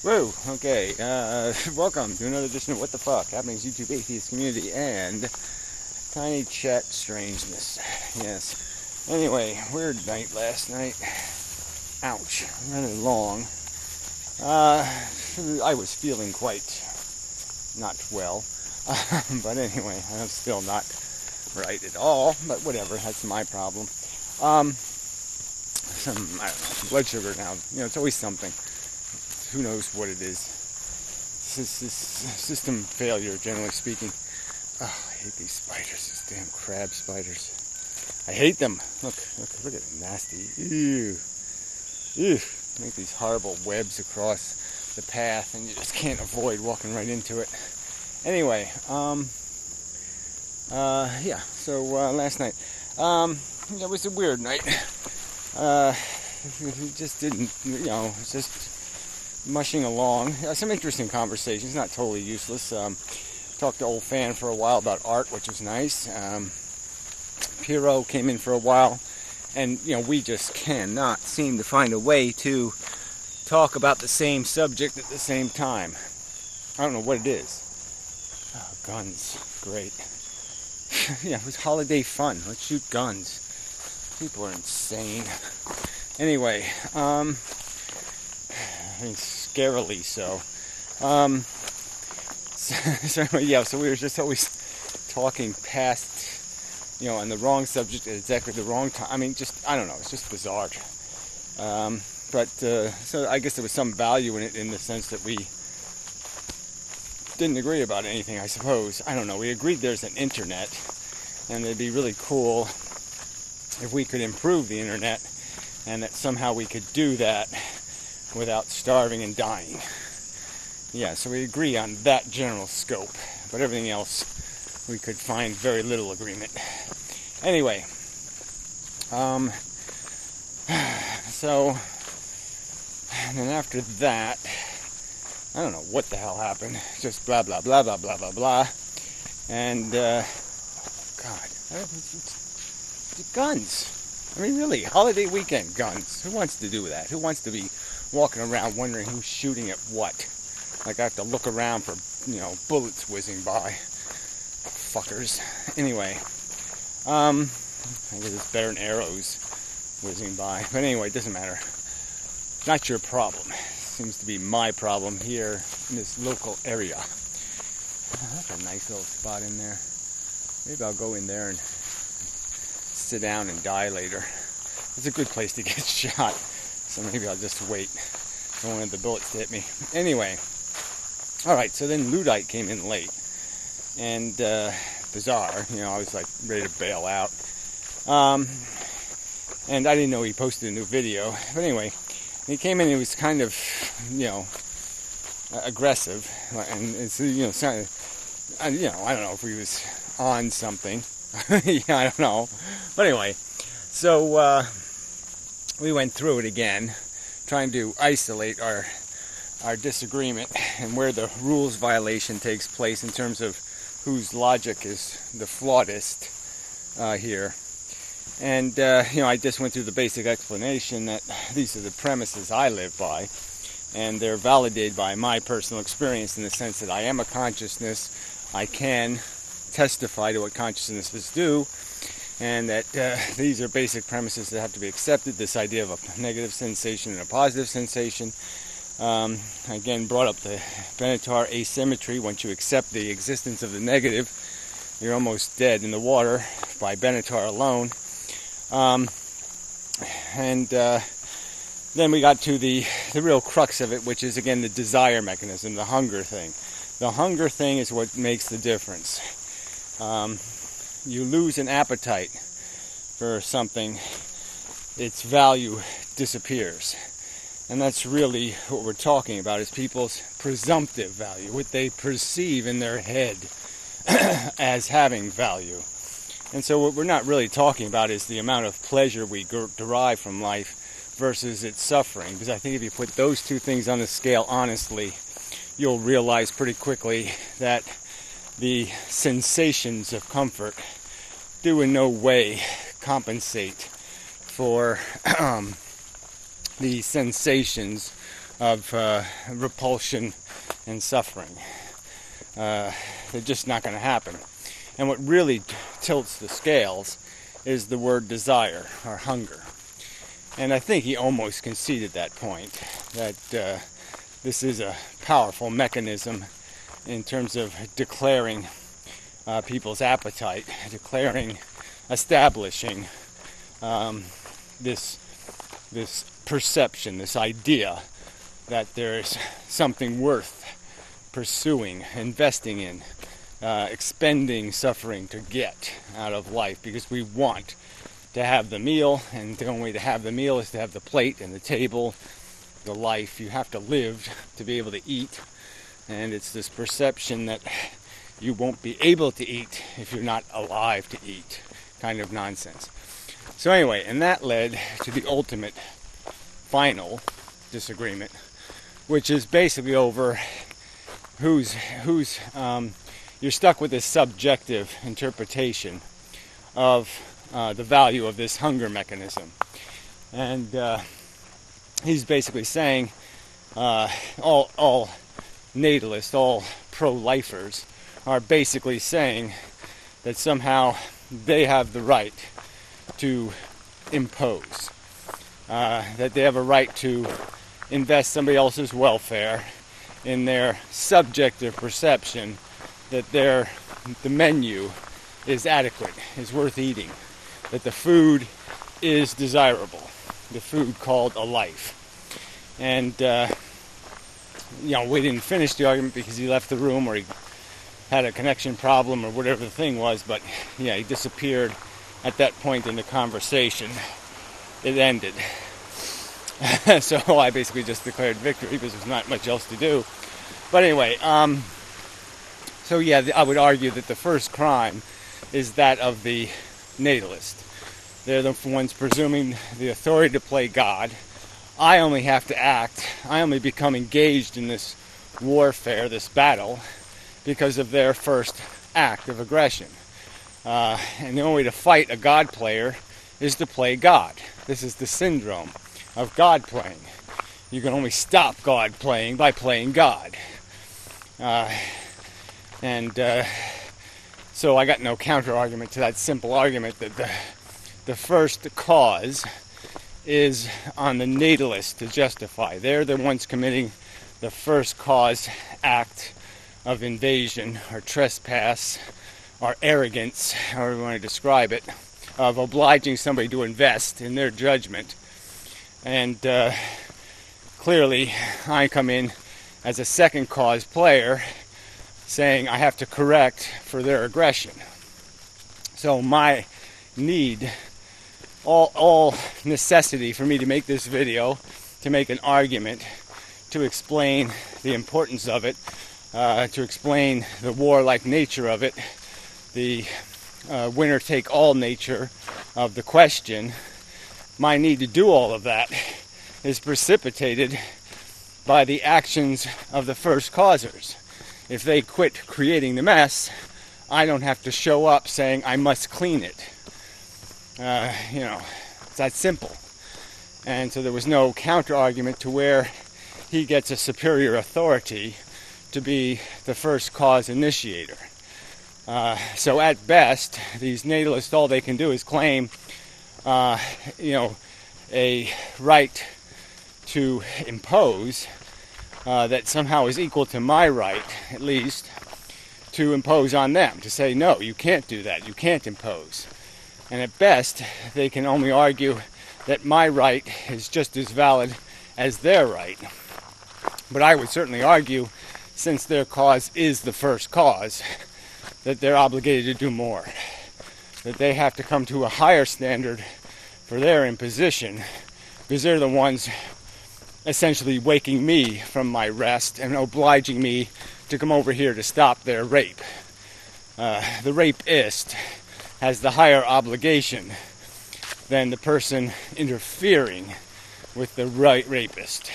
Whoa, okay, welcome to another edition of What the Fuck, Happenings YouTube Atheist Community and Tiny Chat Strangeness. Yes. Anyway, weird night last night. Ouch, rather long. I was feeling quite not well. But anyway, I'm still not right at all, but whatever, that's my problem. I don't know, blood sugar now, it's always something. Who knows what it is. System failure, generally speaking. Oh, I hate these spiders, these damn crab spiders. I hate them. Look at it, nasty. Ew. Ew. Make these horrible webs across the path, and you just can't avoid walking right into it. Anyway, yeah, so last night, it was a weird night. It just didn't, it's just mushing along. Some interesting conversations, not totally useless. Talked to old fan for a while about art, which was nice. Piero came in for a while, and we just cannot seem to find a way to talk about the same subject at the same time. I don't know what it is. Oh, guns, great. Yeah, it was holiday fun. Let's shoot guns. People are insane. Anyway, scarily so. So anyway, yeah, so we were just always talking past, on the wrong subject at exactly the wrong time. I mean, I don't know, it's just bizarre. So I guess there was some value in it in the sense that we didn't agree about anything, I suppose. I don't know, we agreed there's an internet, and it'd be really cool if we could improve the internet, and that somehow we could do that without starving and dying. Yeah, so we agree on that general scope, but everything else we could find very little agreement. Anyway, so, and then after that, I don't know what the hell happened, just blah, blah, blah, blah, blah, blah, blah, and, God, guns. I mean, really, holiday weekend guns. Who wants to do that? Who wants to be walking around wondering who's shooting at what? Like I have to look around for, bullets whizzing by. Fuckers. Anyway, I guess it's better than arrows whizzing by. But anyway, it doesn't matter. Not your problem. Seems to be my problem here in this local area. That's a nice little spot in there. Maybe I'll go in there and sit down and die later. It's a good place to get shot, so maybe I'll just wait. Don't want the bullets to hit me. Anyway, alright, so then Luddite came in late, and bizarre, I was like ready to bail out, and I didn't know he posted a new video, but anyway, he came in and he was kind of, aggressive, and it's, I don't know if he was on something. Yeah, I don't know. But anyway, so we went through it again, trying to isolate our disagreement and where the rules violation takes place in terms of whose logic is the flawedest here. And, I just went through the basic explanation that these are the premises I live by, and they're validated by my personal experience in the sense that I am a consciousness. I can testify to what consciousnesses do, and that these are basic premises that have to be accepted. This idea of a negative sensation and a positive sensation. Again, brought up the Benatar asymmetry. Once you accept the existence of the negative, you're almost dead in the water by Benatar alone. Then we got to the real crux of it, which is, again, the desire mechanism, the hunger thing. The hunger thing is what makes the difference. You lose an appetite for something, its value disappears. And that's really what we're talking about, is people's presumptive value, what they perceive in their head as having value. And so what we're not really talking about is the amount of pleasure we derive from life versus its suffering. Because I think if you put those two things on the scale honestly, you'll realize pretty quickly that the sensations of comfort do in no way compensate for the sensations of repulsion and suffering. They're just not going to happen. And what really tilts the scales is the word desire or hunger. And I think he almost conceded that point, that this is a powerful mechanism in terms of declaring people's appetite, establishing this perception, this idea that there's something worth pursuing, investing in, expending suffering to get out of life, because we want to have the meal, and the only way to have the meal is to have the plate and the table, the life. You have to live to be able to eat, and it's this perception that you won't be able to eat if you're not alive to eat kind of nonsense. So anyway, and that led to the ultimate final disagreement, which is basically over who's you're stuck with this subjective interpretation of the value of this hunger mechanism. And he's basically saying all natalists, all pro-lifers are basically saying that somehow they have the right to impose, that they have a right to invest somebody else's welfare in their subjective perception that the menu is adequate, is worth eating, that the food is desirable, the food called a life. And we didn't finish the argument because he left the room, or he had a connection problem or whatever the thing was, but yeah, he disappeared at that point in the conversation. It ended. So I basically just declared victory because there's not much else to do. But anyway, so yeah, I would argue that the first crime is that of the natalist. They're the ones presuming the authority to play God. I only have to act. I only become engaged in this warfare, this battle, because of their first act of aggression. And the only way to fight a God player is to play God. This is the syndrome of God playing. You can only stop God playing by playing God. So I got no counter argument to that simple argument that the first cause is on the natalist to justify. They're the ones committing the first cause act of invasion or trespass or arrogance, however you want to describe it, of obliging somebody to invest in their judgment. And clearly I come in as a second cause player saying I have to correct for their aggression. So my need, all necessity for me to make this video, to make an argument, to explain the importance of it, to explain the warlike nature of it, the winner-take-all nature of the question, my need to do all of that is precipitated by the actions of the first causers. If they quit creating the mess, I don't have to show up saying I must clean it. It's that simple. And so there was no counter-argument to where he gets a superior authority to be the first cause initiator. So at best, these natalists, all they can do is claim, a right to impose that somehow is equal to my right, at least, to impose on them, to say, no, you can't do that, you can't impose. And at best, they can only argue that my right is just as valid as their right. But I would certainly argue, since their cause is the first cause, that they're obligated to do more. That they have to come to a higher standard for their imposition, because they're the ones essentially waking me from my rest and obliging me to come over here to stop their rape. The rapist has the higher obligation than the person interfering with the rapist.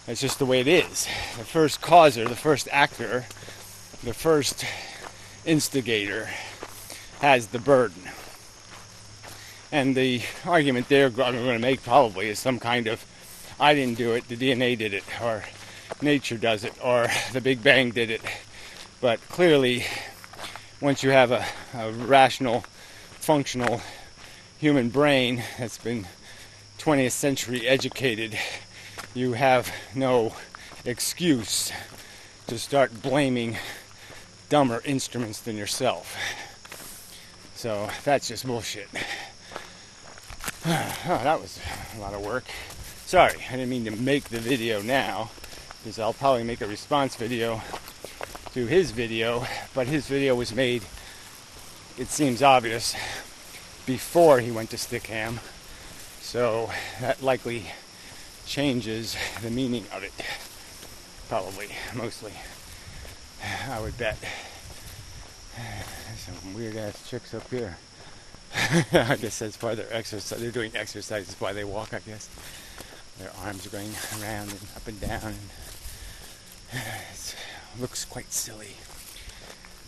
That's just the way it is. The first causer, the first actor, the first instigator has the burden. And the argument there I'm going to make probably is some kind of I didn't do it, the DNA did it, or nature does it, or the Big Bang did it. But clearly, once you have a rational, functional human brain that's been 20th century educated, you have no excuse to start blaming dumber instruments than yourself. So that's just bullshit. Oh, that was a lot of work. Sorry, I didn't mean to make the video now, because I'll probably make a response video to his video, but his video was made, it seems obvious, before he went to Stickham, so that likely changes the meaning of it. Probably, mostly, I would bet. There's some weird ass chicks up here. I guess that's part of their exercise. They're doing exercises while they walk, I guess. Their arms are going around and up and down. And it looks quite silly.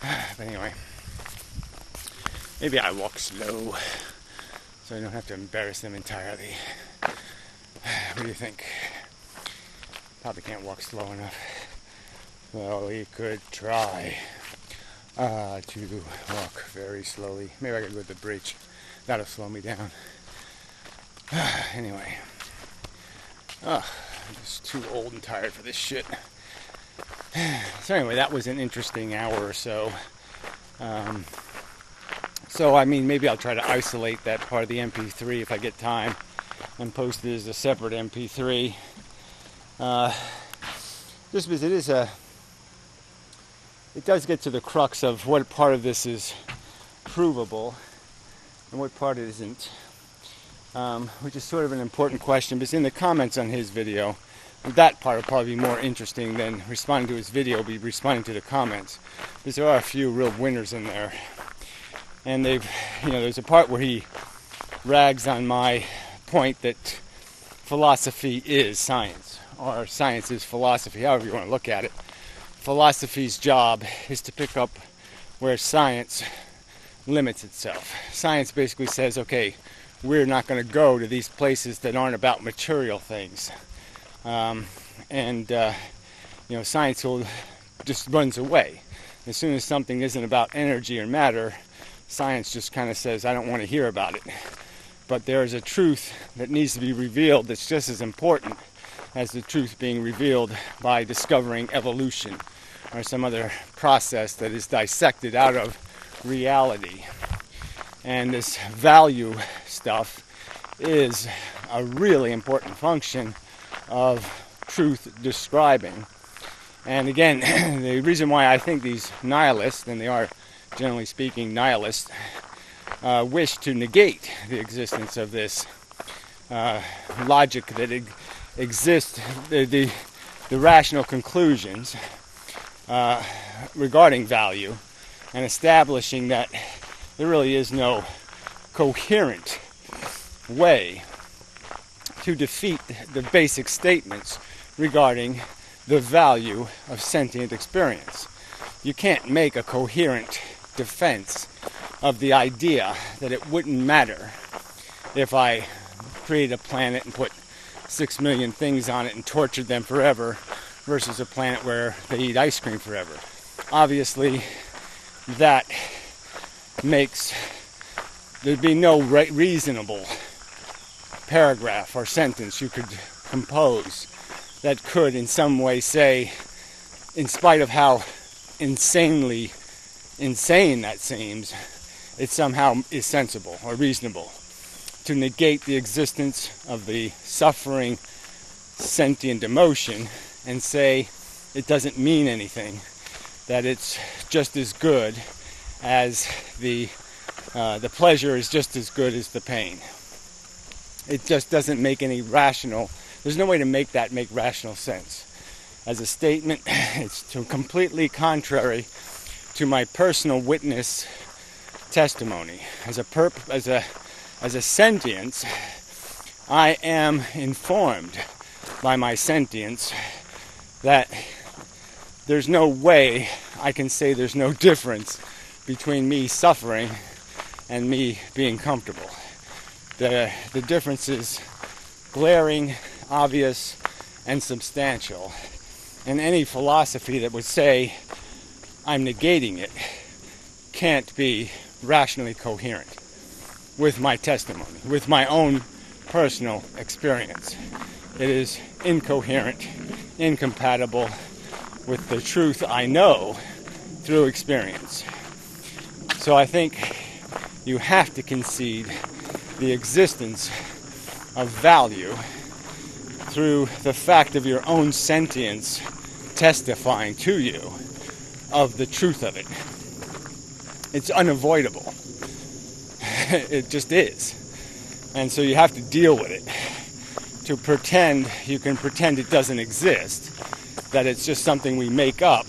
But anyway, maybe I walk slow so I don't have to embarrass them entirely. What do you think? Probably can't walk slow enough. Well, we could try to walk very slowly. Maybe I could go to the bridge. That'll slow me down. Anyway. I'm just too old and tired for this shit. So anyway, that was an interesting hour or so. So I mean, maybe I'll try to isolate that part of the MP3 if I get time and post it as a separate MP3. Just because it does get to the crux of what part of this is provable and what part it isn't, which is sort of an important question, because in the comments on his video, that part will probably be more interesting than responding to his video, be responding to the comments, because there are a few real winners in there. And there's a part where he rags on my point that philosophy is science, or science is philosophy, however you want to look at it. Philosophy's job is to pick up where science limits itself. Science basically says, okay, we're not going to go to these places that aren't about material things. Science just runs away. As soon as something isn't about energy or matter, science just kind of says, I don't want to hear about it. But there is a truth that needs to be revealed that's just as important as the truth being revealed by discovering evolution or some other process that is dissected out of reality. And this value stuff is a really important function of truth describing. And again, the reason why I think these nihilists, and they are generally speaking nihilists, wish to negate the existence of this logic that exists, the rational conclusions regarding value, and establishing that there really is no coherent way to defeat the basic statements regarding the value of sentient experience. You can't make a coherent defense of the idea that it wouldn't matter if I created a planet and put 6 million things on it and tortured them forever versus a planet where they eat ice cream forever. Obviously, that makes there'd be no reasonable paragraph or sentence you could compose that could in some way say, in spite of how insanely insane that seems, it somehow is sensible or reasonable to negate the existence of the suffering sentient emotion and say it doesn't mean anything, that it's just as good as the pleasure is just as good as the pain. It just doesn't make any rational, there's no way to make that make rational sense. As a statement, it's completely contrary to my personal witness testimony. As a sentience, I am informed by my sentience that there's no way I can say there's no difference between me suffering and me being comfortable. The difference is glaring, obvious and substantial. And any philosophy that would say I'm negating it can't be rationally coherent with my testimony, with my own personal experience. It is incoherent, incompatible with the truth I know through experience. So I think you have to concede the existence of value through the fact of your own sentience testifying to you of the truth of it. It's unavoidable. It just is. And so you have to deal with it. To pretend, you can pretend it doesn't exist, that it's just something we make up,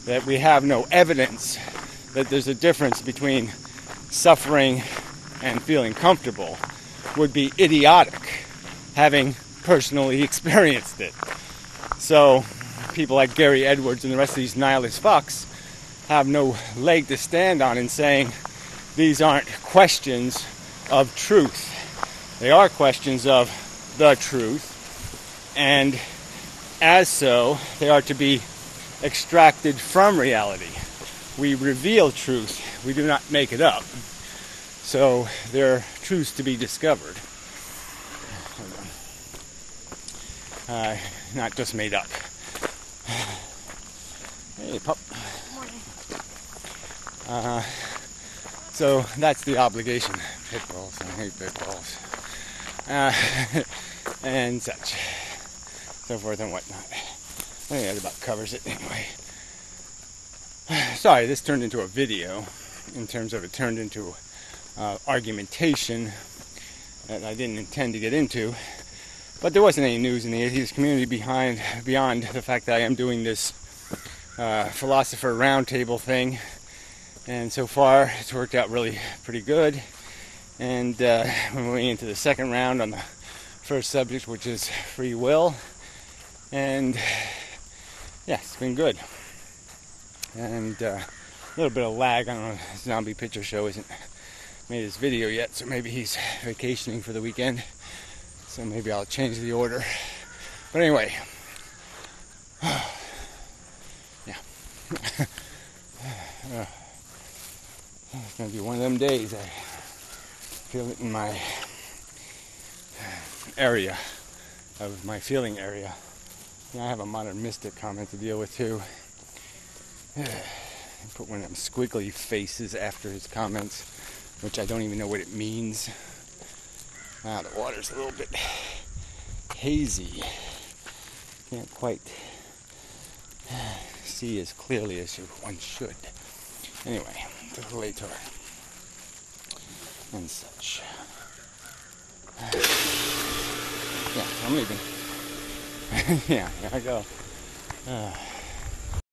that we have no evidence that there's a difference between suffering and feeling comfortable, would be idiotic, having personally experienced it. So people like Gary Edwards and the rest of these nihilist fucks have no leg to stand on in saying these aren't questions of truth. They are questions of the truth, and as so, they are to be extracted from reality. We reveal truth, we do not make it up. So they're truths to be discovered. Not just made up. Hey, pup. Morning. So that's the obligation. Pit bulls, I hate pit bulls. And such. So forth and whatnot. I think that about covers it anyway. Sorry, this turned into a video in terms of it turned into argumentation that I didn't intend to get into. But there wasn't any news in the atheist community beyond the fact that I am doing this philosopher roundtable thing. And so far, it's worked out really pretty good. And we're moving into the second round on the first subject, which is free will. And yeah, it's been good. And a little bit of lag. I don't know, Zombie Picture Show hasn't made his video yet, so maybe he's vacationing for the weekend. So maybe I'll change the order. But anyway, yeah. It's going to be one of them days. I feel it in my area, of my feeling area. And I have a modern mystic comment to deal with too. Put one of them squiggly faces after his comments, which I don't even know what it means. Ah, the water's a little bit hazy. Can't quite see as clearly as one should. Anyway, to later and such. Yeah, I'm leaving. Yeah, there I go.